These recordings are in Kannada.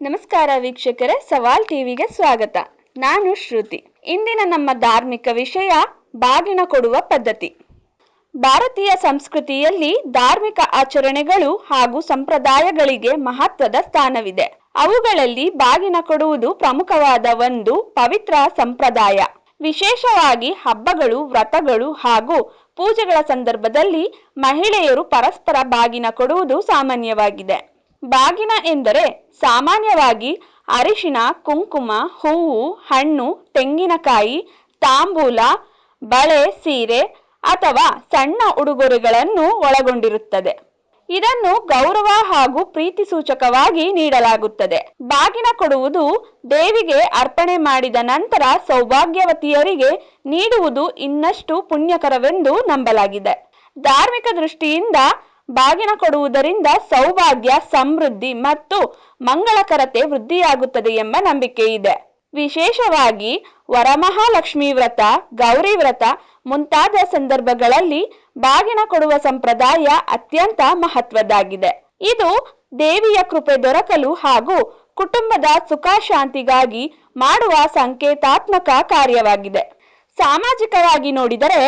ನಮಸ್ಕಾರ ವೀಕ್ಷಕರೇ, ಸವಾಲ್ ಟಿವಿಗೆ ಸ್ವಾಗತ. ನಾನು ಶ್ರುತಿ. ಇಂದಿನ ನಮ್ಮ ಧಾರ್ಮಿಕ ವಿಷಯ ಬಾಗಿನ ಕೊಡುವ ಪದ್ಧತಿ. ಭಾರತೀಯ ಸಂಸ್ಕೃತಿಯಲ್ಲಿ ಧಾರ್ಮಿಕ ಆಚರಣೆಗಳು ಹಾಗೂ ಸಂಪ್ರದಾಯಗಳಿಗೆ ಮಹತ್ವದ ಸ್ಥಾನವಿದೆ. ಅವುಗಳಲ್ಲಿ ಬಾಗಿನ ಕೊಡುವುದು ಪ್ರಮುಖವಾದ ಒಂದು ಪವಿತ್ರ ಸಂಪ್ರದಾಯ. ವಿಶೇಷವಾಗಿ ಹಬ್ಬಗಳು, ವ್ರತಗಳು ಹಾಗೂ ಪೂಜೆಗಳ ಸಂದರ್ಭದಲ್ಲಿ ಮಹಿಳೆಯರು ಪರಸ್ಪರ ಬಾಗಿನ ಕೊಡುವುದು ಸಾಮಾನ್ಯವಾಗಿದೆ. ಬಾಗಿನ ಎಂದರೆ ಸಾಮಾನ್ಯವಾಗಿ ಅರಿಶಿನ, ಕುಂಕುಮ, ಹೂವು, ಹಣ್ಣು, ತೆಂಗಿನಕಾಯಿ, ತಾಂಬೂಲ, ಬಳೆ, ಸೀರೆ ಅಥವಾ ಸಣ್ಣ ಉಡುಗೊರೆಗಳನ್ನು ಒಳಗೊಂಡಿರುತ್ತದೆ. ಇದನ್ನು ಗೌರವ ಹಾಗೂ ಪ್ರೀತಿ ಸೂಚಕವಾಗಿ ನೀಡಲಾಗುತ್ತದೆ. ಬಾಗಿನ ಕೊಡುವುದು ದೇವಿಗೆ ಅರ್ಪಣೆ ಮಾಡಿದ ನಂತರ ಸೌಭಾಗ್ಯವತಿಯರಿಗೆ ನೀಡುವುದು ಇನ್ನಷ್ಟು ಪುಣ್ಯಕರವೆಂದು ನಂಬಲಾಗಿದೆ. ಧಾರ್ಮಿಕ ದೃಷ್ಟಿಯಿಂದ ಬಾಗಿನ ಕೊಡುವುದರಿಂದ ಸೌಭಾಗ್ಯ, ಸಮೃದ್ಧಿ ಮತ್ತು ಮಂಗಳಕರತೆ ವೃದ್ಧಿಯಾಗುತ್ತದೆ ಎಂಬ ನಂಬಿಕೆ ಇದೆ. ವಿಶೇಷವಾಗಿ ವರಮಹಾಲಕ್ಷ್ಮಿ ವ್ರತ, ಗೌರಿ ವ್ರತ ಮುಂತಾದ ಸಂದರ್ಭಗಳಲ್ಲಿ ಬಾಗಿನ ಕೊಡುವ ಸಂಪ್ರದಾಯ ಅತ್ಯಂತ ಮಹತ್ವದ್ದಾಗಿದೆ. ಇದು ದೇವಿಯ ಕೃಪೆ ದೊರಕಲು ಹಾಗೂ ಕುಟುಂಬದ ಸುಖ ಶಾಂತಿಗಾಗಿ ಮಾಡುವ ಸಂಕೇತಾತ್ಮಕ ಕಾರ್ಯವಾಗಿದೆ. ಸಾಮಾಜಿಕವಾಗಿ ನೋಡಿದರೆ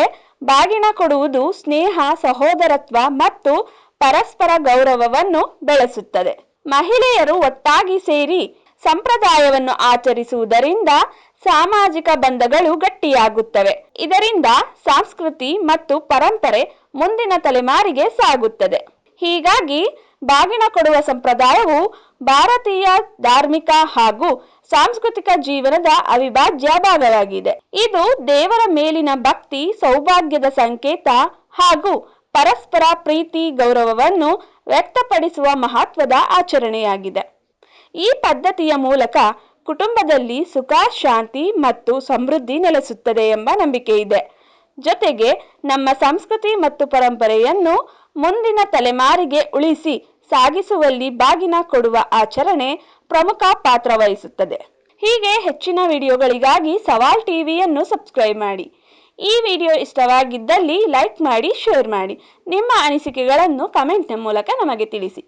ಬಾಗಿನ ಕೊಡುವುದು ಸ್ನೇಹ, ಸಹೋದರತ್ವ ಮತ್ತು ಪರಸ್ಪರ ಗೌರವವನ್ನು ಬೆಳೆಸುತ್ತದೆ. ಮಹಿಳೆಯರು ಒಟ್ಟಾಗಿ ಸೇರಿ ಸಂಪ್ರದಾಯವನ್ನು ಆಚರಿಸುವುದರಿಂದ ಸಾಮಾಜಿಕ ಬಂಧಗಳು ಗಟ್ಟಿಯಾಗುತ್ತವೆ. ಇದರಿಂದ ಸಂಸ್ಕೃತಿ ಮತ್ತು ಪರಂಪರೆ ಮುಂದಿನ ತಲೆಮಾರಿಗೆ ಸಾಗುತ್ತದೆ. ಹೀಗಾಗಿ ಬಾಗಿನ ಕೊಡುವ ಸಂಪ್ರದಾಯವು ಭಾರತೀಯ ಧಾರ್ಮಿಕ ಹಾಗೂ ಸಾಂಸ್ಕೃತಿಕ ಜೀವನದ ಅವಿಭಾಜ್ಯ ಭಾಗವಾಗಿದೆ. ಇದು ದೇವರ ಮೇಲಿನ ಭಕ್ತಿ, ಸೌಭಾಗ್ಯದ ಸಂಕೇತ ಹಾಗೂ ಪರಸ್ಪರ ಪ್ರೀತಿ, ಗೌರವವನ್ನು ವ್ಯಕ್ತಪಡಿಸುವ ಮಹತ್ವದ ಆಚರಣೆಯಾಗಿದೆ. ಈ ಪದ್ಧತಿಯ ಮೂಲಕ ಕುಟುಂಬದಲ್ಲಿ ಸುಖ, ಶಾಂತಿ ಮತ್ತು ಸಮೃದ್ಧಿ ನೆಲೆಸುತ್ತದೆ ಎಂಬ ನಂಬಿಕೆ ಇದೆ. ಜೊತೆಗೆ ನಮ್ಮ ಸಂಸ್ಕೃತಿ ಮತ್ತು ಪರಂಪರೆಯನ್ನು ಮುಂದಿನ ತಲೆಮಾರಿಗೆ ಉಳಿಸಿ ಸಾಗಿಸುವಲ್ಲಿ ಬಾಗಿನ ಕೊಡುವ ಆಚರಣೆ ಪ್ರಮುಖ ಪಾತ್ರ ವಹಿಸುತ್ತದೆ. ಹೀಗೆ ಹೆಚ್ಚಿನ ವಿಡಿಯೋಗಳಿಗಾಗಿ ಸವಾಲ್ ಟಿವಿಯನ್ನು ಸಬ್ಸ್ಕ್ರೈಬ್ ಮಾಡಿ. ಈ ವಿಡಿಯೋ ಇಷ್ಟವಾಗಿದ್ದಲ್ಲಿ ಲೈಕ್ ಮಾಡಿ, ಶೇರ್ ಮಾಡಿ. ನಿಮ್ಮ ಅನಿಸಿಕೆಗಳನ್ನು ಕಮೆಂಟ್ನ ಮೂಲಕ ನಮಗೆ ತಿಳಿಸಿ.